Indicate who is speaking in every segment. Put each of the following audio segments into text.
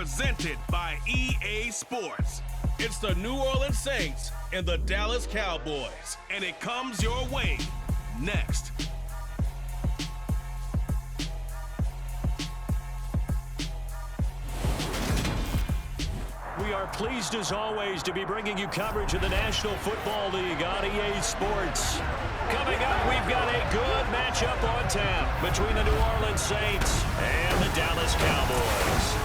Speaker 1: presented by EA Sports. It's the New Orleans Saints and the Dallas Cowboys, and it comes your way next.
Speaker 2: We are pleased as always to be bringing you coverage of the National Football League on EA Sports. Coming up, we've got a good matchup on tap between the New Orleans Saints and the Dallas Cowboys.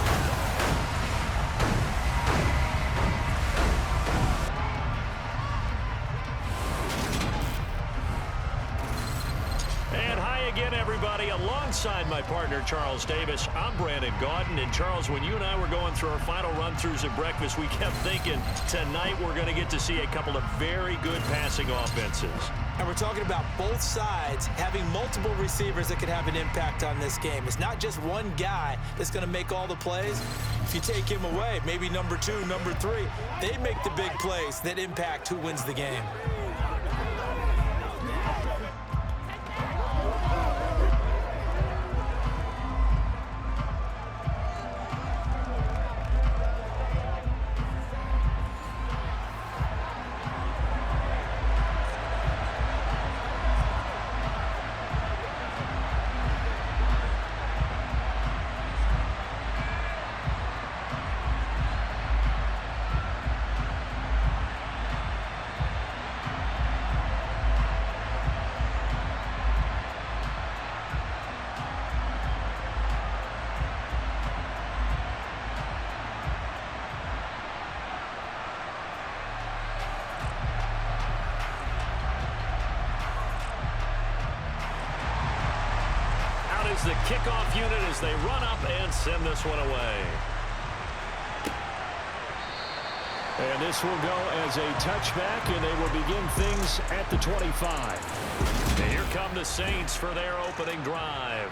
Speaker 2: Again, everybody, alongside my partner, Charles Davis, I'm Brandon Gaudin. And, Charles, when you and I were going through our final run-throughs at breakfast, we kept thinking tonight we're going to get to see a couple of very good passing offenses.
Speaker 3: And we're talking about both sides having multiple receivers that could have an impact on this game. It's not just one guy that's going to make all the plays. If you take him away, maybe number 2, number 3, they make the big plays that impact who wins the game.
Speaker 2: The kickoff unit as they run up and send this one away. And this will go as a touchback, and they will begin things at the 25. And here come the Saints for their opening drive.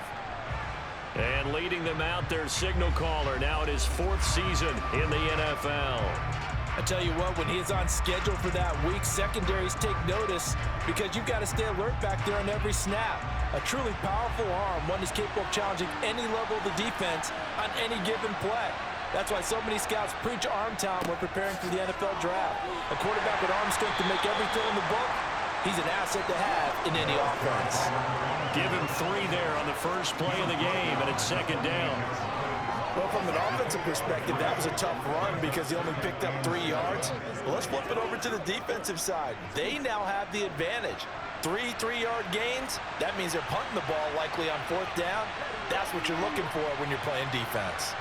Speaker 2: And leading them out, their signal caller now in his 4th season in the NFL.
Speaker 3: I tell you what, when he is on schedule for that week, secondaries take notice because you've got to stay alert back there on every snap. A truly powerful arm, one is capable of challenging any level of the defense on any given play. That's why so many scouts preach arm talent when preparing for the NFL draft. A quarterback with arm strength to make every throw in the book, he's an asset to have in any offense.
Speaker 2: Give him 3 there on the first play of the game, and it's 2nd down.
Speaker 3: Well, from an offensive perspective, that was a tough run because he only picked up 3 yards. Well, let's flip it over to the defensive side. They now have the advantage. 3 3-yard gains, that means they're punting the ball likely on 4th down. That's what you're looking for when you're playing defense.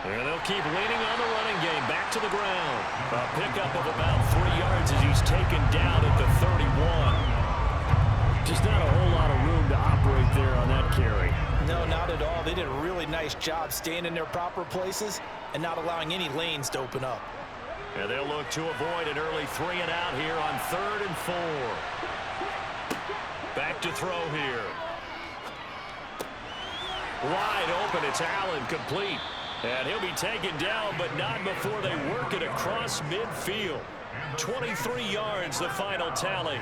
Speaker 2: And they'll keep leaning on the running game. Back to the ground. A pickup of about 3 yards as he's taken down at the 31. Just not a whole lot of room to operate there on that carry.
Speaker 3: No, not at all. They did a really nice job staying in their proper places and not allowing any lanes to open up.
Speaker 2: And they'll look to avoid an early 3 and out here on 3rd and 4. Back to throw here. Wide open, it's Allen, complete. And he'll be taken down, but not before they work it across midfield. 23 yards, the final tally.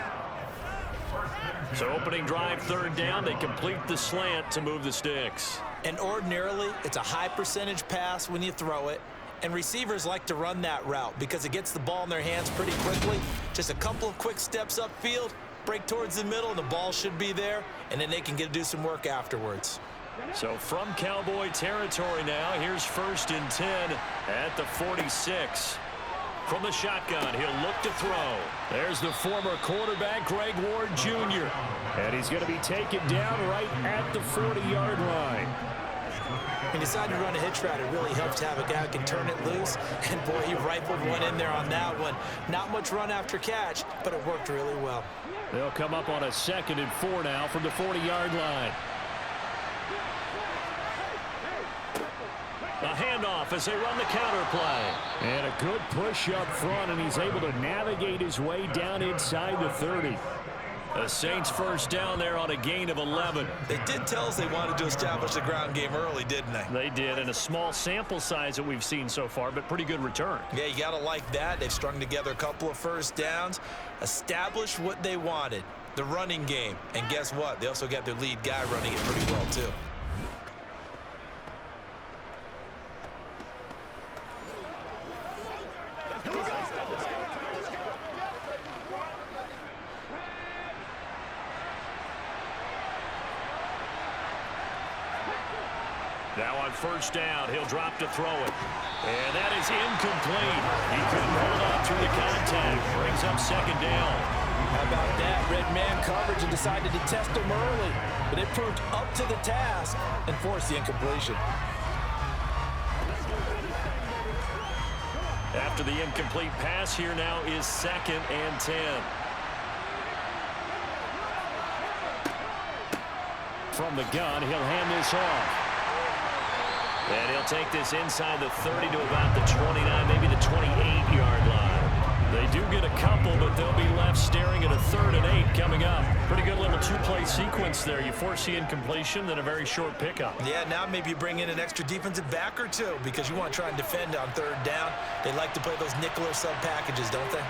Speaker 2: So opening drive, 3rd down, they complete the slant to move the sticks.
Speaker 3: And ordinarily, it's a high percentage pass when you throw it. And receivers like to run that route because it gets the ball in their hands pretty quickly. Just a couple of quick steps upfield, break towards the middle, and the ball should be there. And then they can get to do some work afterwards.
Speaker 2: So from Cowboy territory now, here's 1st and 10 at the 46. From the shotgun, he'll look to throw. There's the former quarterback, Greg Ward Jr. And he's going to be taken down right at the 40-yard line.
Speaker 3: He decided to run a hitch route. It really helps to have a guy who can turn it loose. And, boy, he rifled one in there on that one. Not much run after catch, but it worked really well.
Speaker 2: They'll come up on a 2nd and 4 now from the 40-yard line. A handoff as they run the counter play. And a good push up front, and he's able to navigate his way down inside the 30. The Saints 1st down there on a gain of 11.
Speaker 3: They did tell us they wanted to establish the ground game early, didn't they?
Speaker 2: They did, and a small sample size that we've seen so far, but pretty good return.
Speaker 3: Yeah, you got to like that. They've strung together a couple of 1st downs, established what they wanted, the running game. And guess what? They also got their lead guy running it pretty well, too.
Speaker 2: Now on first down, he'll drop to throw it. And that is incomplete. He couldn't hold on through the contact. Brings up second down.
Speaker 3: How about that? Red man coverage and decided to test him early. But it proved up to the task and forced the incompletion.
Speaker 2: After the incomplete pass, here now is 2nd and 10. From the gun, he'll hand this off. And he'll take this inside the 30 to about the 29, maybe the 28-yard line. They do get a couple, but they'll be left staring at a 3rd and 8 coming up. Pretty good little two-play sequence there. You force the incompletion, then a very short pickup.
Speaker 3: Yeah, now maybe you bring in an extra defensive back or two because you want to try and defend on 3rd down. They like to play those nickel or sub packages, don't they?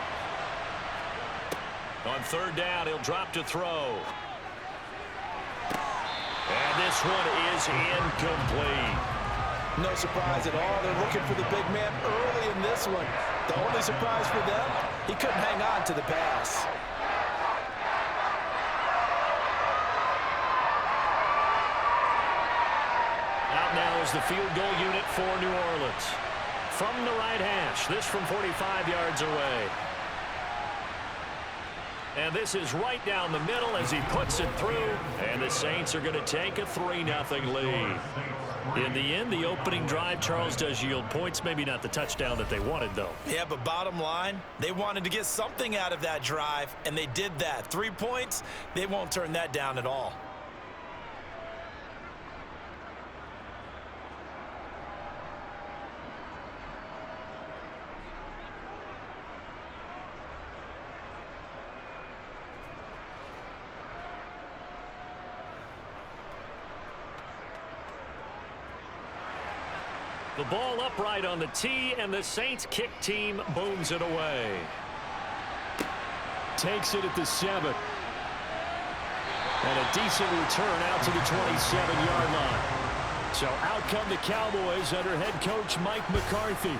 Speaker 2: On 3rd down, he'll drop to throw. And this one is incomplete.
Speaker 3: No surprise at all. They're looking for the big man early in this one. The only surprise for them, he couldn't hang on to the pass.
Speaker 2: Out now is the field goal unit for New Orleans. From the right hash, this from 45 yards away. And this is right down the middle as he puts it through. And the Saints are going to take a 3-0 lead. In the end, the opening drive, Charles, does yield points. Maybe not the touchdown that they wanted, though.
Speaker 3: Yeah, but bottom line, they wanted to get something out of that drive, and they did that. 3 points, they won't turn that down at all.
Speaker 2: The ball upright on the tee, and the Saints kick team booms it away. Takes it at the 7. And a decent return out to the 27-yard line. So out come the Cowboys under head coach Mike McCarthy.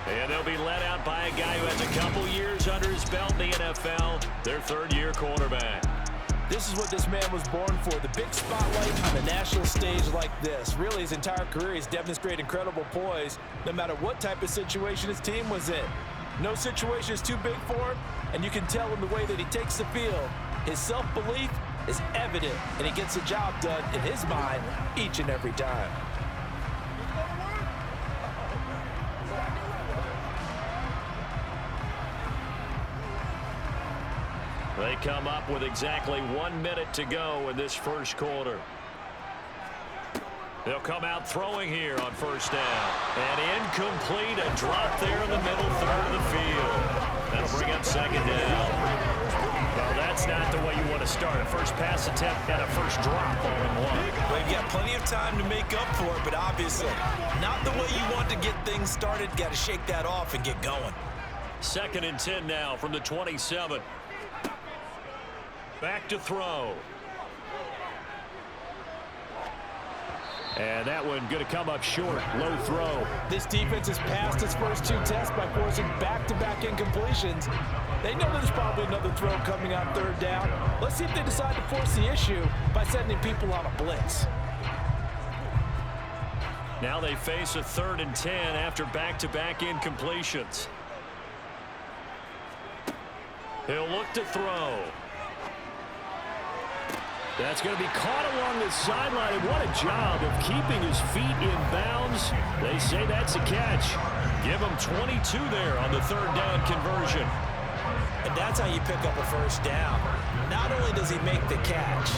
Speaker 2: And they'll be led out by a guy who has a couple years under his belt in the NFL, their 3rd-year quarterback.
Speaker 3: This is what this man was born for, the big spotlight on the national stage like this. Really, his entire career, he's demonstrated incredible poise, no matter what type of situation his team was in. No situation is too big for him, and you can tell in the way that he takes the field. His self-belief is evident, and he gets the job done in his mind each and every time.
Speaker 2: They come up with exactly 1 minute to go in this first quarter. They'll come out throwing here on first down. And incomplete, a drop there in the middle 3rd of the field. That'll bring up second down. Well, that's not the way you want to start. A first pass attempt and a first drop all in one.
Speaker 3: Well, you've got plenty of time to make up for it, but obviously not the way you want to get things started. Got to shake that off and get going.
Speaker 2: 2nd and 10 now from the 27. Back to throw. And that one going to come up short. Low throw.
Speaker 3: This defense has passed its first 2 tests by forcing back-to-back incompletions. They know there's probably another throw coming on 3rd down. Let's see if they decide to force the issue by sending people on a blitz.
Speaker 2: Now they face a 3rd and 10 after back-to-back incompletions. He'll look to throw. That's going to be caught along the sideline, and what a job of keeping his feet in bounds. They say that's a catch. Give him 22 there on the 3rd down conversion.
Speaker 3: And that's how you pick up a first down. Not only does he make the catch,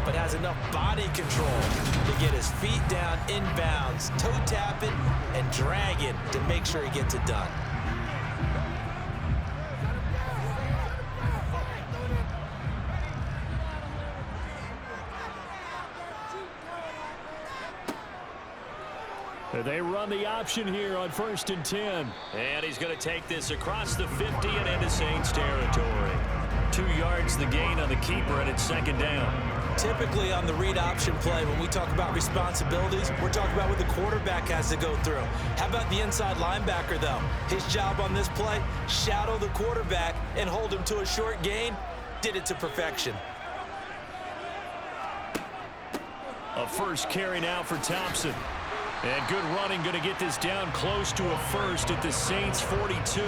Speaker 3: but has enough body control to get his feet down in bounds, toe tapping and dragging to make sure he gets it done.
Speaker 2: They run the option here on 1st and 10. And he's going to take this across the 50 and into Saints territory. 2 yards the gain on the keeper, and it's 2nd down.
Speaker 3: Typically on the read option play, when we talk about responsibilities, we're talking about what the quarterback has to go through. How about the inside linebacker, though? His job on this play, shadow the quarterback and hold him to a short gain. Did it to perfection.
Speaker 2: A first carry now for Thompson. And good running, going to get this down close to a first at the Saints' 42.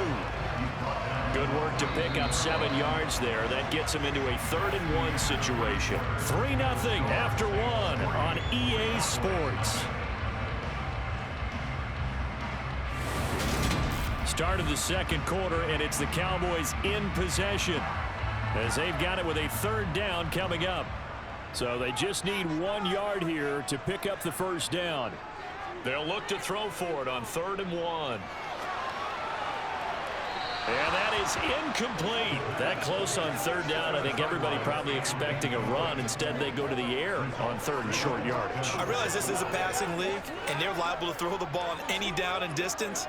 Speaker 2: Good work to pick up 7 yards there. That gets him into a 3rd-and-1 situation. 3-0 after 1 on EA Sports. Start of the second quarter, and it's the Cowboys in possession as they've got it with a 3rd down coming up. So they just need 1 yard here to pick up the first down. They'll look to throw for it on 3rd and 1. And that is incomplete. That close on 3rd down. I think everybody probably expecting a run. Instead, they go to the air on 3rd and short yardage.
Speaker 3: I realize this is a passing league, and they're liable to throw the ball on any down and distance.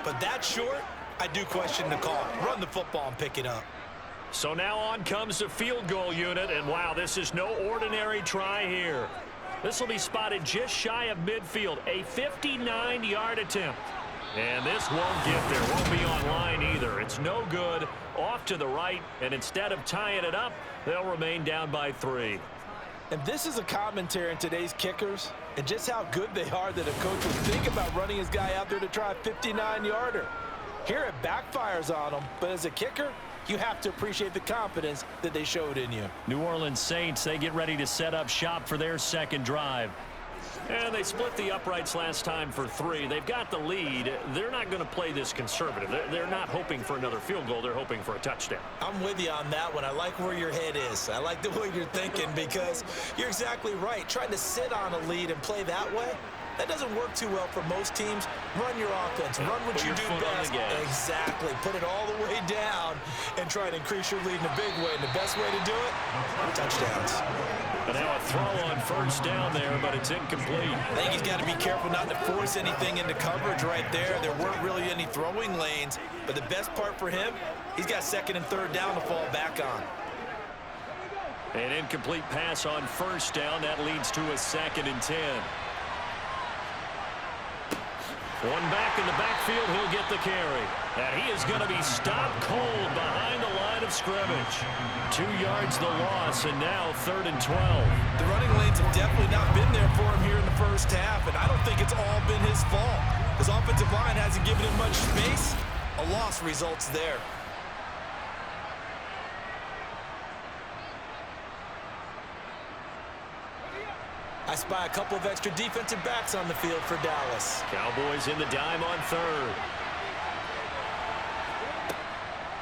Speaker 3: But that short, I do question the call. Run the football and pick it up.
Speaker 2: So now on comes the field goal unit. And, wow, this is no ordinary try here. This will be spotted just shy of midfield. A 59-yard attempt. And this won't get there. Won't be on line either. It's no good. Off to the right. And instead of tying it up, they'll remain down by 3.
Speaker 3: And this is a commentary on today's kickers and just how good they are that a coach would think about running his guy out there to try a 59-yarder. Here it backfires on him, but as a kicker, you have to appreciate the confidence that they showed in you.
Speaker 2: New Orleans Saints, they get ready to set up shop for their second drive. And they split the uprights last time for 3. They've got the lead. They're not going to play this conservative. They're not hoping for another field goal. They're hoping for a touchdown.
Speaker 3: I'm with you on that one. I like where your head is. I like the way you're thinking because you're exactly right. Trying to sit on a lead and play that way, that doesn't work too well for most teams. Run your offense. Run what you do best. Exactly. Put it all the way down and try to increase your lead in a big way. And the best way to do it, touchdowns.
Speaker 2: And now a throw on 1st down there, but it's incomplete.
Speaker 3: I think he's got to be careful not to force anything into coverage right there. There weren't really any throwing lanes, but the best part for him, he's got 2nd and 3rd down to fall back on.
Speaker 2: An incomplete pass on 1st down. That leads to a 2nd and 10. One back in the backfield, he'll get the carry. And he is going to be stopped cold behind the line of scrimmage. 2 yards the loss, and now 3rd and 12.
Speaker 3: The running lanes have definitely not been there for him here in the first half, and I don't think it's all been his fault. His offensive line hasn't given him much space. A loss results there. I spy a couple of extra defensive backs on the field for Dallas.
Speaker 2: Cowboys in the dime on 3rd.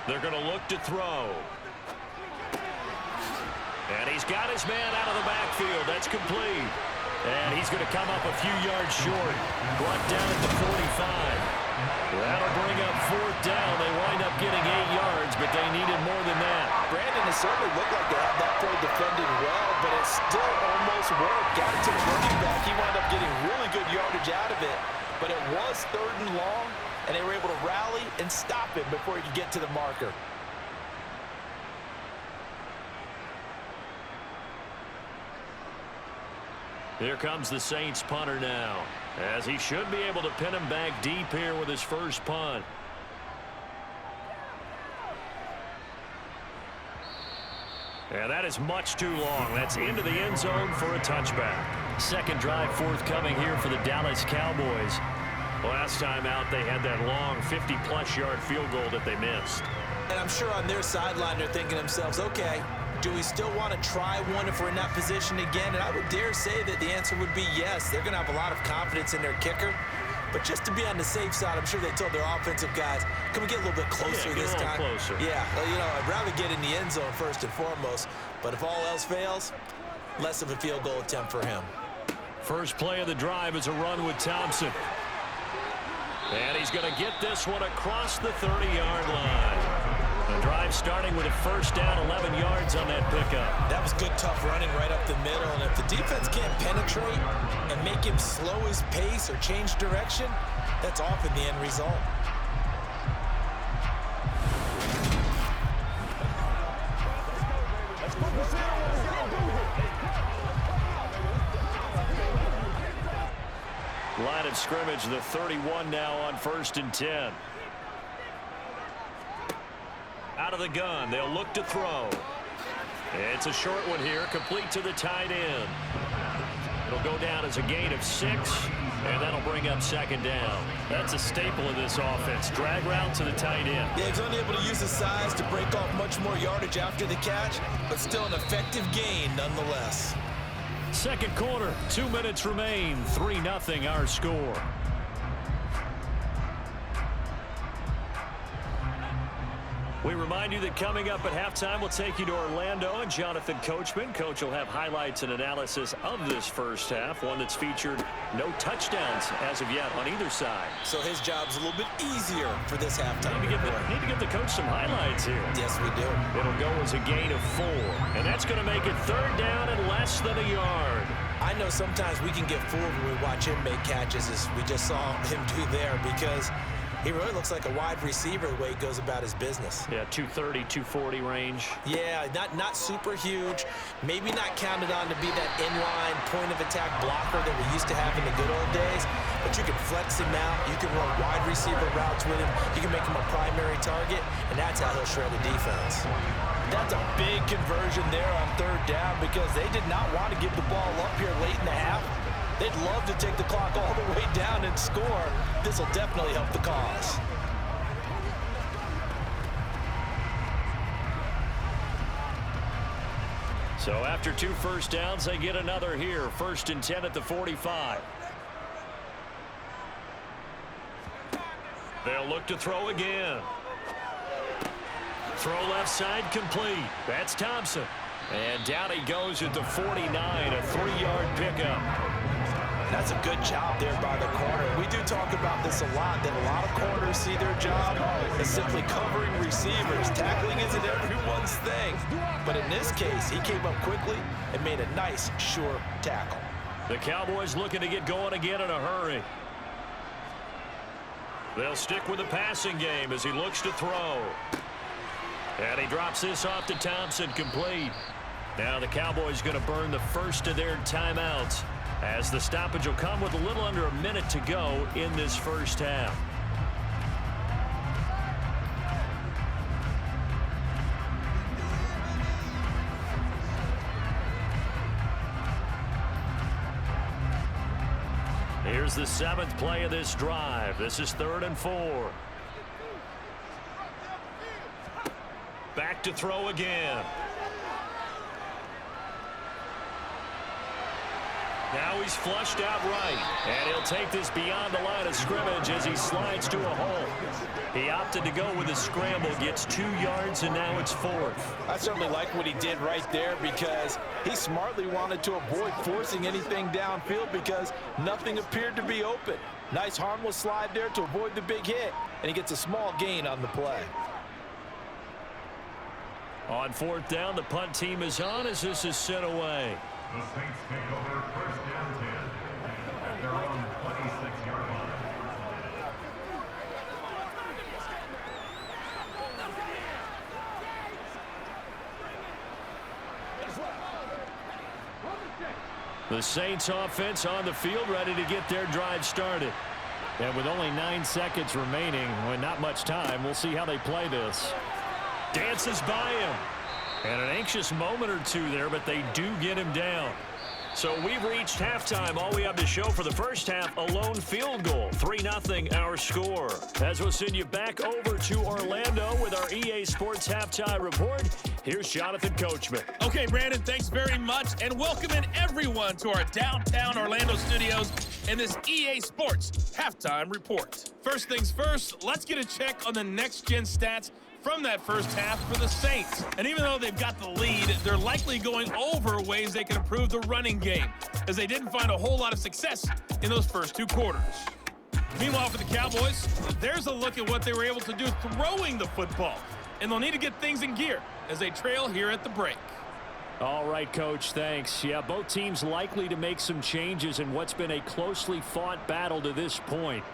Speaker 2: They're going to look to throw. And he's got his man out of the backfield. That's complete. And he's going to come up a few yards short. Brought down at the 45. That'll bring up 4th down. They wind up getting 8 yards, but they needed more than that.
Speaker 3: Brandon, it certainly looked like they had that play defended well, but it still almost worked. Got it to the running back. He wound up getting really good yardage out of it, but it was 3rd and long, and they were able to rally and stop him before he could get to the marker.
Speaker 2: Here comes the Saints punter now, as he should be able to pin him back deep here with his first punt. And that is much too long. That's into the end zone for a touchback. Second drive forthcoming here for the Dallas Cowboys. Last time out, they had that long 50-plus yard field goal that they missed.
Speaker 3: And I'm sure on their sideline, they're thinking to themselves, okay, do we still want to try one if we're in that position again? And I would dare say that the answer would be yes. They're going to have a lot of confidence in their kicker. But just to be on the safe side, I'm sure they told their offensive guys, can we get a little bit closer this time?
Speaker 2: Closer.
Speaker 3: Yeah, well, you know, I'd rather get in the end zone first and foremost. But if all else fails, less of a field goal attempt for him.
Speaker 2: First play of the drive is a run with Thompson. And he's going to get this one across the 30-yard line. The drive starting with a 1st down, 11 yards on that pickup.
Speaker 3: That was good, tough running right up the middle. And if the defense can't penetrate and make him slow his pace or change direction, that's often the end result.
Speaker 2: Line of scrimmage, the 31 now on 1st and 10. Out of the gun, they'll look to throw. It's a short one here, complete to the tight end. It'll go down as a gain of 6, and that'll bring up second down. That's a staple of this offense. Drag route to the tight end.
Speaker 3: Yeah, he's unable to use his size to break off much more yardage after the catch, but still an effective gain nonetheless.
Speaker 2: Second quarter, 2 minutes remain. 3-0 our score. We remind you that coming up at halftime, we'll take you to Orlando and Jonathan Coachman. Coach will have highlights and analysis of this first half, one that's featured no touchdowns as of yet on either side.
Speaker 3: So his job's a little bit easier for this halftime.
Speaker 2: Need to give the coach some highlights here.
Speaker 3: Yes, we do.
Speaker 2: It'll go as a gain of 4, and that's going to make it third down and less than a yard.
Speaker 3: I know sometimes we can get fooled when we watch him make catches, as we just saw him do there, because he really looks like a wide receiver the way he goes about his business.
Speaker 2: Yeah, 230, 240 range.
Speaker 3: Yeah, not super huge. Maybe not counted on to be that inline point-of-attack blocker that we used to have in the good old days. But you can flex him out. You can run wide receiver routes with him. You can make him a primary target, and that's how he'll shred a defense. That's a big conversion there on third down because they did not want to give the ball up here late in the half. They'd love to take the clock all the way down and score. This will definitely help the cause.
Speaker 2: So after 2 first downs, they get another here. 1st and 10 at the 45. They'll look to throw again. Throw left side complete. That's Thompson. And down he goes at the 49, a 3-yard pickup.
Speaker 3: That's a good job there by the corner. We do talk about this a lot, that a lot of corners see their job as simply covering receivers. Tackling isn't everyone's thing. But in this case, he came up quickly and made a nice, sure tackle.
Speaker 2: The Cowboys looking to get going again in a hurry. They'll stick with the passing game as he looks to throw. And he drops this off to Thompson, complete. Now the Cowboys going to burn the first of their timeouts, as the stoppage will come with a little under a minute to go in this first half. Here's the 7th play of this drive. This is 3rd and 4. Back to throw again. Now he's flushed out right, and he'll take this beyond the line of scrimmage as he slides to a hole. He opted to go with a scramble, gets 2 yards, and now it's 4th.
Speaker 3: I certainly like what he did right there because he smartly wanted to avoid forcing anything downfield because nothing appeared to be open. Nice harmless slide there to avoid the big hit, and he gets a small gain on the play.
Speaker 2: On 4th down, the punt team is on as this is sent away.
Speaker 4: The Saints take over 1st down 10 at their own 26-yard line.
Speaker 2: The Saints offense on the field, ready to get their drive started. And with only 9 seconds remaining, well, not much time, we'll see how they play this. Dances by him. And an anxious moment or two there, but they do get him down. So we've reached halftime. All we have to show for the first half, a lone field goal. 3-0 our score. As we'll send you back over to Orlando with our EA Sports Halftime Report, here's Jonathan Coachman.
Speaker 1: Okay, Brandon, thanks very much, and welcome in everyone to our downtown Orlando studios and this EA Sports Halftime Report. First things first, let's get a check on the next-gen stats from that first half for the Saints. And even though they've got the lead, they're likely going over ways they can improve the running game, as they didn't find a whole lot of success in those first 2 quarters. Meanwhile, for the Cowboys, there's a look at what they were able to do throwing the football. And they'll need to get things in gear as they trail here at the break.
Speaker 2: All right, Coach, thanks. Yeah, both teams likely to make some changes in what's been a closely fought battle to this point.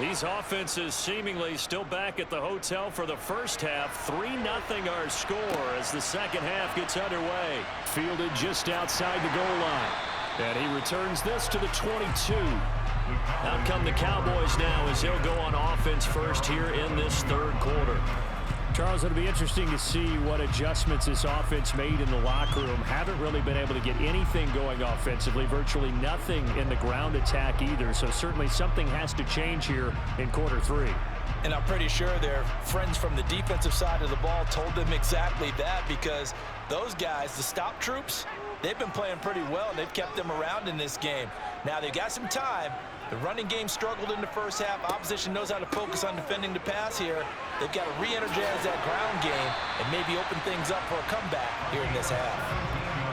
Speaker 2: These offenses seemingly still back at the hotel for the first half. 3-0 our score as the second half gets underway. Fielded just outside the goal line. And he returns this to the 22. Out come the Cowboys now as he'll go on offense first here in this third quarter.
Speaker 5: Charles, it'll be interesting to see what adjustments this offense made in the locker room. Haven't really been able to get anything going offensively, virtually nothing in the ground attack either. So certainly something has to change here in quarter three.
Speaker 3: And I'm pretty sure their friends from the defensive side of the ball told them exactly that, because those guys, the stop troops, they've been playing pretty well, and they've kept them around in this game. Now they've got some time. The running game struggled in the first half. Opposition knows how to focus on defending the pass here. They've got to re-energize that ground game and maybe open things up for a comeback here in this half.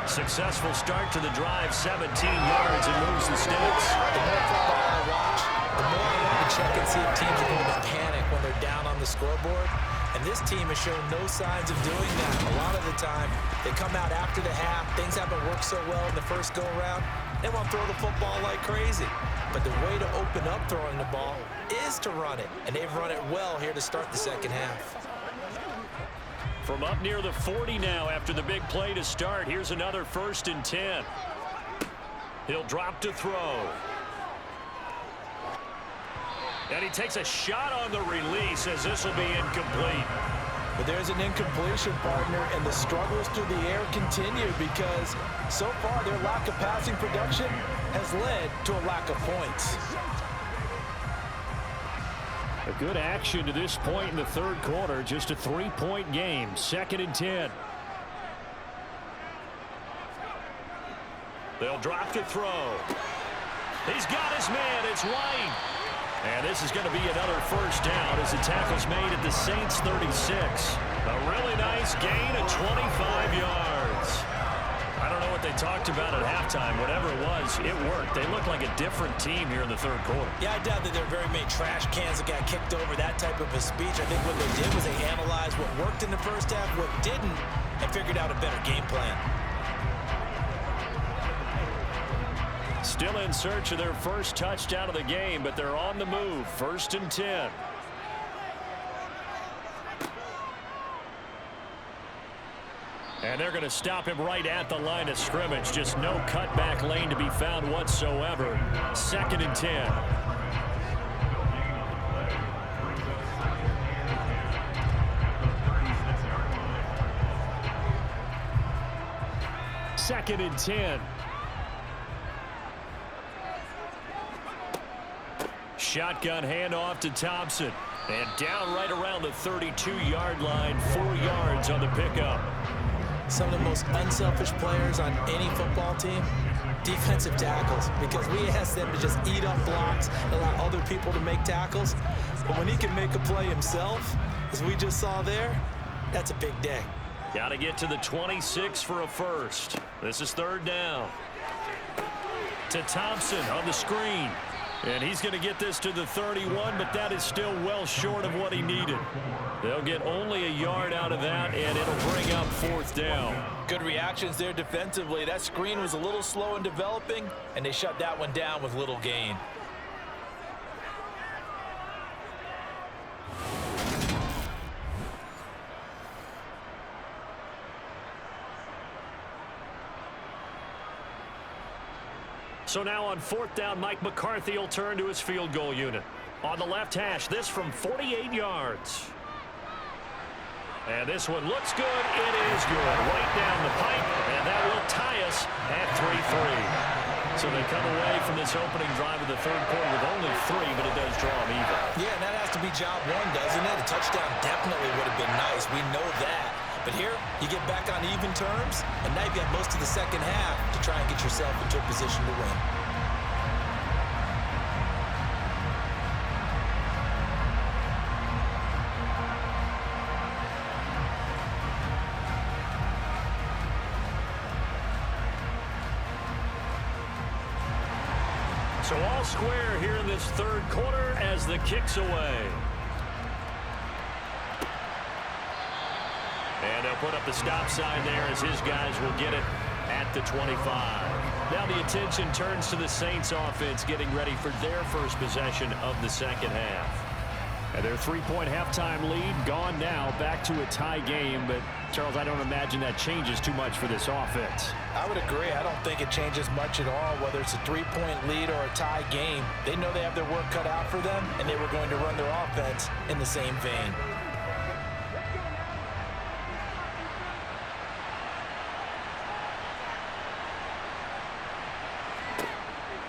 Speaker 2: Successful start to the drive, 17 yards, and moves the sticks.
Speaker 3: The more football I watch, the more I want to check and see if teams are going to panic when they're down on the scoreboard. And this team has shown no signs of doing that. A lot of the time, they come out after the half. Things haven't worked so well in the first go-around. They want to throw the football like crazy. But the way to open up throwing the ball is to run it. And they've run it well here to start the second half.
Speaker 2: From up near the 40 now after the big play to start, here's another 1st and 10. He'll drop to throw. And he takes a shot on the release as this will be incomplete.
Speaker 3: But there's an incompletion, partner, and the struggles through the air continue because so far their lack of passing production has led to a lack of points.
Speaker 5: A good action to this point in the third quarter. Just a 3-point game. 2nd and 10.
Speaker 2: They'll drop to throw. He's got his man. It's White. And this is going to be another 1st down as the tackle's made at the Saints 36. A really nice gain of 25 yards. I don't know what they talked about at halftime. Whatever it was, it worked. They look like a different team here in the third quarter.
Speaker 3: Yeah, I doubt that there are very many trash cans that got kicked over, that type of a speech. I think what they did was they analyzed what worked in the first half, what didn't, and figured out a better game plan.
Speaker 2: Still in search of their first touchdown of the game, but they're on the move. 1st and 10. And they're going to stop him right at the line of scrimmage. Just no cutback lane to be found whatsoever. 2nd and 10.
Speaker 5: Second and 10.
Speaker 2: Shotgun handoff to Thompson. And down right around the 32-yard line. 4 yards on the pickup.
Speaker 3: Some of the most unselfish players on any football team, defensive tackles, because we ask them to just eat up blocks, allow other people to make tackles. But when he can make a play himself, as we just saw there, that's a big day.
Speaker 2: Got to get to the 26 for a first. This is 3rd down. To Thompson on the screen. And he's going to get this to the 31, but that is still well short of what he needed. They'll get only a yard out of that, and it'll bring up 4th down.
Speaker 3: Good reactions there defensively. That screen was a little slow in developing, and they shut that one down with little gain.
Speaker 2: So now on 4th down, Mike McCarthy will turn to his field goal unit. On the left hash, this from 48 yards. And this one looks good. It is good. Right down the pipe, and that will tie us at 3-3. So they come away from this opening drive of the third quarter with only 3, but it does draw them even.
Speaker 3: Yeah, and that has to be job one, doesn't it? A touchdown definitely would have been nice. We know that. But here, you get back on even terms, and now you've got most of the second half to try and get yourself into a position to win.
Speaker 2: So all square here in this third quarter as the kick's away. And they'll put up the stop sign there as his guys will get it at the 25. Now the attention turns to the Saints offense getting ready for their first possession of the second half.
Speaker 5: And their three-point halftime lead gone now, back to a tie game. But, Charles, I don't imagine that changes too much for this offense.
Speaker 3: I would agree. I don't think it changes much at all, whether it's a three-point lead or a tie game. They know they have their work cut out for them, and they were going to run their offense in the same vein.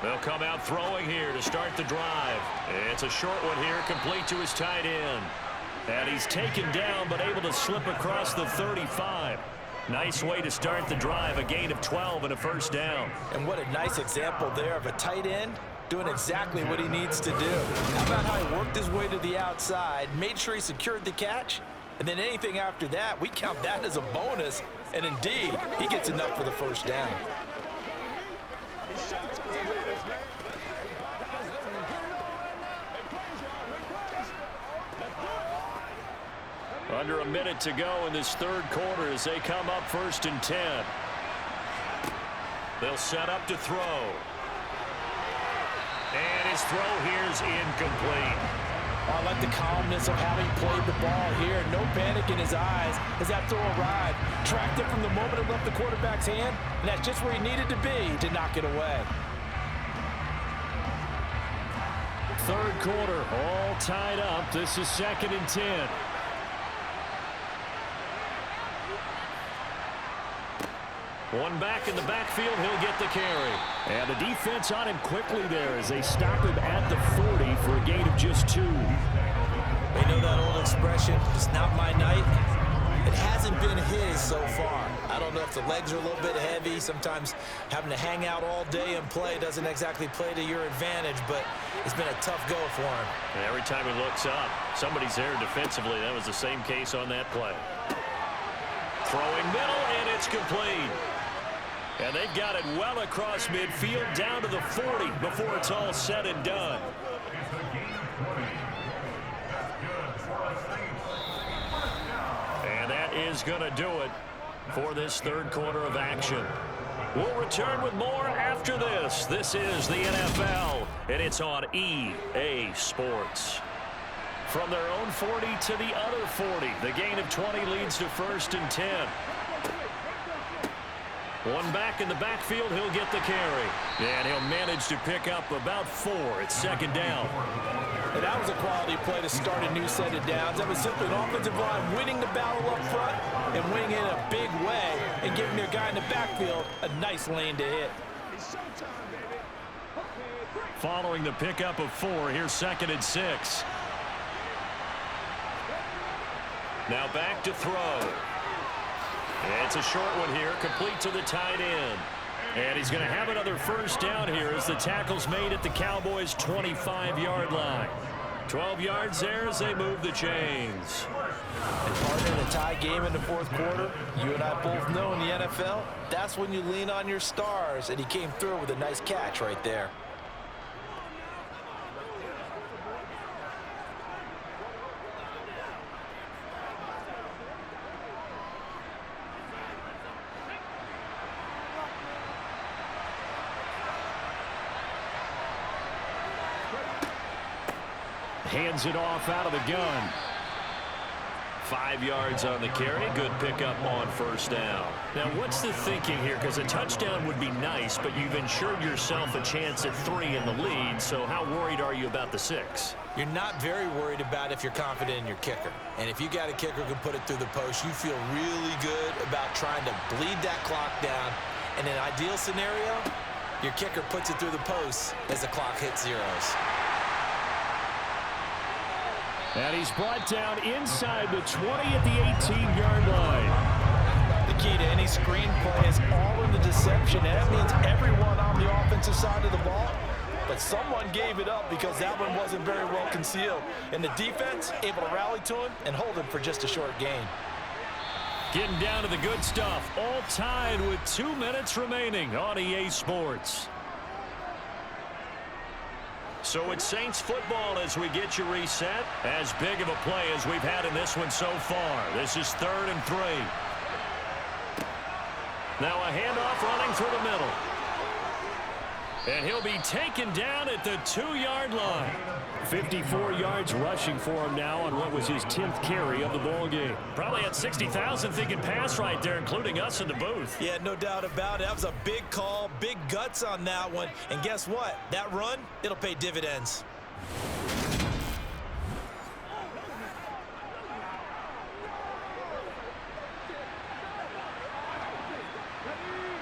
Speaker 2: They'll come out throwing here to start the drive. It's a short one here, complete to his tight end. And he's taken down, but able to slip across the 35. Nice way to start the drive, a gain of 12 and a first down.
Speaker 3: And what a nice example there of a tight end doing exactly what he needs to do. How about how he worked his way to the outside, made sure he secured the catch, and then anything after that, we count that as a bonus. And indeed, he gets enough for the first down.
Speaker 2: Under a minute to go in this third quarter as they come up 1st and 10. They'll set up to throw. And his throw here is incomplete.
Speaker 3: I like the calmness of having played the ball here. No panic in his eyes as that throw arrived. Tracked it from the moment it left the quarterback's hand, and that's just where he needed to be to knock it away.
Speaker 5: Third quarter, all tied up. This is 2nd and 10.
Speaker 2: One back in the backfield, he'll get the carry.
Speaker 5: And the defense on him quickly there as they stop him at the 40 for a gain of just 2.
Speaker 3: They know that old expression, it's not my night. It hasn't been his so far. I don't know if the legs are a little bit heavy. Sometimes having to hang out all day and play doesn't exactly play to your advantage, but it's been a tough go for him.
Speaker 2: And every time he looks up, somebody's there defensively. That was the same case on that play. Throwing middle, and it's complete. And they've got it well across midfield down to the 40 before it's all said and done. And that is going to do it for this third quarter of action. We'll return with more after this. This is the NFL, and it's on EA Sports. From their own 40 to the other 40, the gain of 20 leads to 1st and 10. One back in the backfield, he'll get the carry. And he'll manage to pick up about 4 at 2nd down.
Speaker 3: And that was a quality play to start a new set of downs. That was simply an offensive line winning the battle up front and winning it in a big way and giving their guy in the backfield a nice lane to hit.
Speaker 2: Following the pickup of 4, here's 2nd and 6. Now back to throw. It's a short one here, complete to the tight end. And he's going to have another first down here as the tackle's made at the Cowboys' 25-yard line. 12 yards there as they move the chains.
Speaker 3: And partner, in a tie game in the fourth quarter, you and I both know in the NFL, that's when you lean on your stars, and he came through with a nice catch right there.
Speaker 5: Hands it off out of the gun.
Speaker 2: 5 yards on the carry. Good pickup on first down.
Speaker 5: Now, what's the thinking here? Because a touchdown would be nice, but you've ensured yourself a chance at 3 in the lead, so how worried are you about the 6?
Speaker 3: You're not very worried about if you're confident in your kicker. And if you got a kicker who can put it through the post, you feel really good about trying to bleed that clock down. In an ideal scenario, your kicker puts it through the post as the clock hits zeros.
Speaker 5: And he's brought down inside the 20 at the 18-yard line.
Speaker 3: The key to any screenplay is all in the deception, and that means everyone on the offensive side of the ball. But someone gave it up because that one wasn't very well concealed. And the defense able to rally to him and hold him for just a short gain.
Speaker 2: Getting down to the good stuff. All tied with 2 minutes remaining on EA Sports. So it's Saints football as we get you reset. As big of a play as we've had in this one so far. This is 3rd and 3. Now a handoff running through the middle. And he'll be taken down at the 2-yard line.
Speaker 5: 54 yards rushing for him now on what was his 10th carry of the ball game.
Speaker 2: Probably had 60,000 thinking pass right there, including us in the booth.
Speaker 3: Yeah, no doubt about it. That was a big call, big guts on that one. And guess what? That run, it'll pay dividends.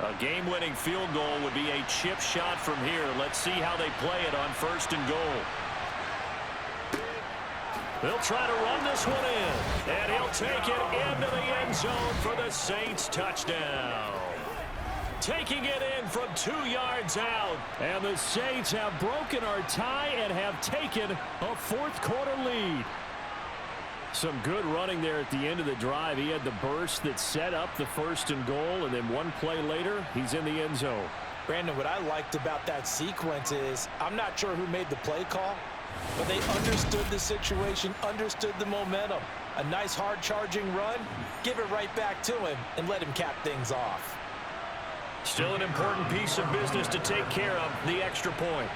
Speaker 2: A game-winning field goal would be a chip shot from here. Let's see how they play it on 1st and goal. They'll try to run this one in, and he'll take it into the end zone for the Saints touchdown. Taking it in from 2 yards out.
Speaker 5: And the Saints have broken our tie and have taken a 4th quarter lead. Some good running there at the end of the drive. He had the burst that set up the 1st and goal, and then one play later, he's in the end zone.
Speaker 3: Brandon, what I liked about that sequence is I'm not sure who made the play call, but they understood the situation, understood the momentum. A nice hard-charging run, give it right back to him, and let him cap things off.
Speaker 2: Still an important piece of business to take care of, the extra point.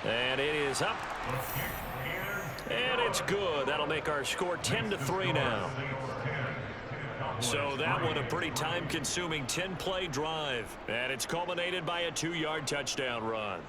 Speaker 2: And it is up. And it's good. That'll make our score 10-3 now. So that one a pretty time-consuming 10-play drive. And it's culminated by a 2-yard touchdown run.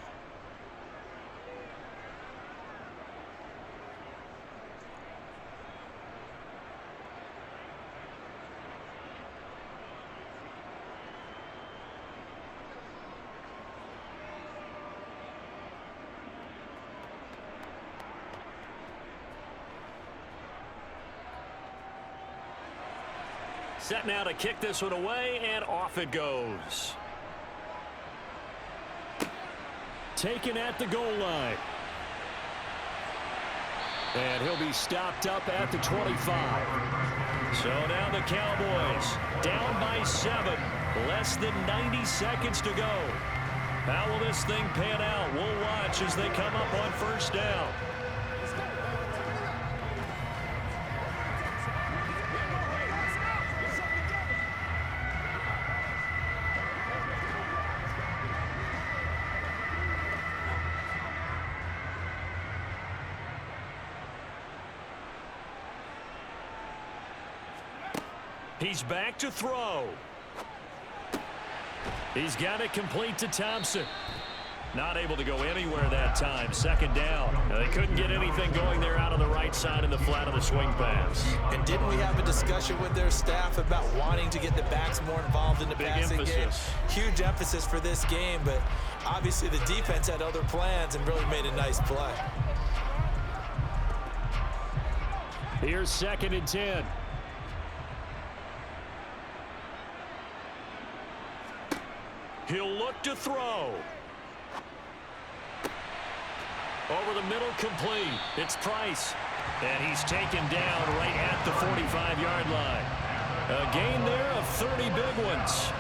Speaker 2: Set now to kick this one away, and off it goes.
Speaker 5: Taken at the goal line. And he'll be stopped up at the 25.
Speaker 2: So now the Cowboys down by 7. Less than 90 seconds to go. How will this thing pan out? We'll watch as they come up on 1st down. He's back to throw. He's got it complete to Thompson. Not able to go anywhere that time. 2nd down. Now, they couldn't get anything going there out on the right side in the flat of the swing pass.
Speaker 3: And didn't we have a discussion with their staff about wanting to get the backs more involved in the passing game? Huge emphasis for this game, but obviously the defense had other plans and really made a nice play.
Speaker 5: Here's 2nd and 10.
Speaker 2: He'll look to throw. Over the middle, complete. It's Price. And he's taken down right at the 45-yard line. A gain there of 30 big ones.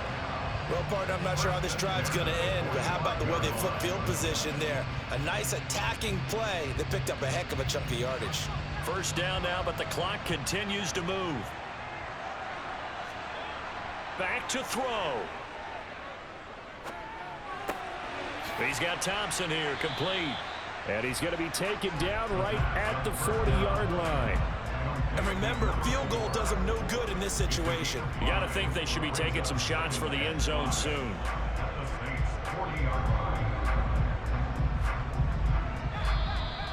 Speaker 3: Well, partner, I'm not sure how this drive's going to end, but how about the way they flip field position there? A nice attacking play that picked up a heck of a chunk of yardage.
Speaker 2: 1st down now, but the clock continues to move. Back to throw. He's got Thompson here, complete.
Speaker 5: And he's going to be taken down right at the 40-yard line.
Speaker 3: And remember, field goal does him no good in this situation.
Speaker 2: You got to think they should be taking some shots for the end zone soon.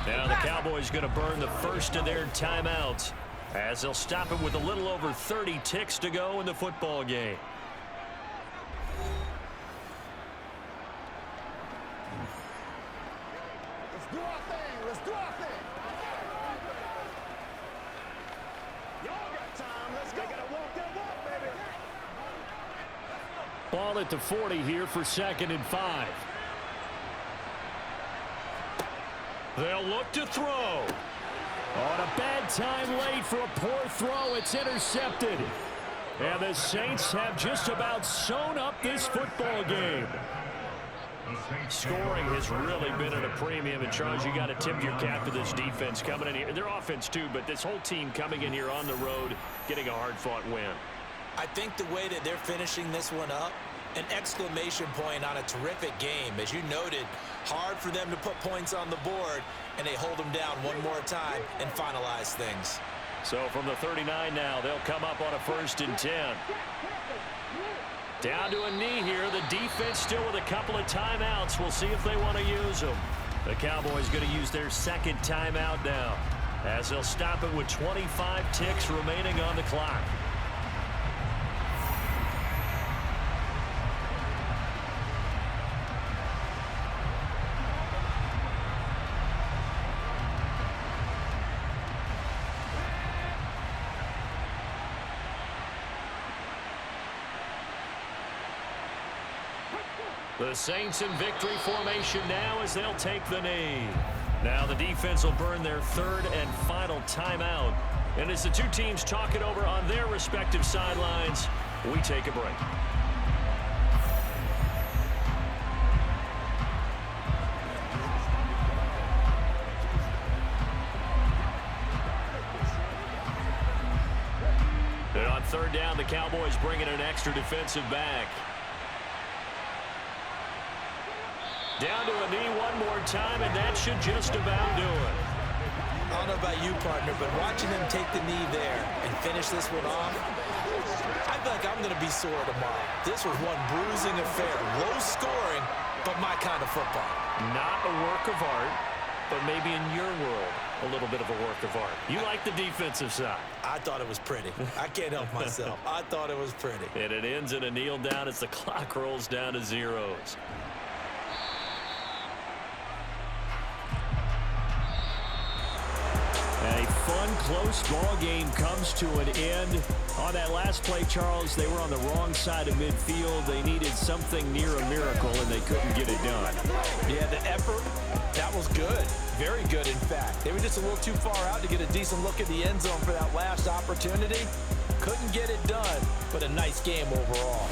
Speaker 2: Now the Cowboys going to burn the 1st of their timeouts as they'll stop it with a little over 30 ticks to go in the football game.
Speaker 5: Ball at the 40 here for 2nd and 5.
Speaker 2: They'll look to throw.
Speaker 5: On a bad time late for a poor throw. It's intercepted. And the Saints have just about sewn up this football game.
Speaker 2: Scoring has really been at a premium. And, Charles, you got to tip your cap to this defense coming in here. Their offense, too, but this whole team coming in here on the road, getting a hard-fought win.
Speaker 3: I think the way that they're finishing this one up, an exclamation point on a terrific game. As you noted, hard for them to put points on the board, and they hold them down one more time and finalize things.
Speaker 2: So from the 39 now, they'll come up on a 1st and 10. Down to a knee here. The defense still with a couple of timeouts. We'll see if they want to use them. The Cowboys going to use their 2nd timeout now, as they'll stop it with 25 ticks remaining on the clock. The Saints in victory formation now as they'll take the knee. Now the defense will burn their 3rd and final timeout. And as the two teams talk it over on their respective sidelines, we take a break. And on 3rd down, the Cowboys bring in an extra defensive back. Down to a knee one more time, and that should just about do it.
Speaker 3: I don't know about you, partner, but watching them take the knee there and finish this one off, I feel like I'm going to be sore tomorrow. This was one bruising affair. Low scoring, but my kind of football.
Speaker 2: Not a work of art, but maybe in your world, a little bit of a work of art. You like the defensive side.
Speaker 3: I thought it was pretty. I can't help myself. I thought it was pretty.
Speaker 2: And it ends in a kneel down as the clock rolls down to zeros.
Speaker 5: A fun, close ball game comes to an end. On that last play, Charles, they were on the wrong side of midfield. They needed something near a miracle, and they couldn't get it done.
Speaker 3: Yeah, the effort, that was good. Very good, in fact. They were just a little too far out to get a decent look at the end zone for that last opportunity. Couldn't get it done, but a nice game overall.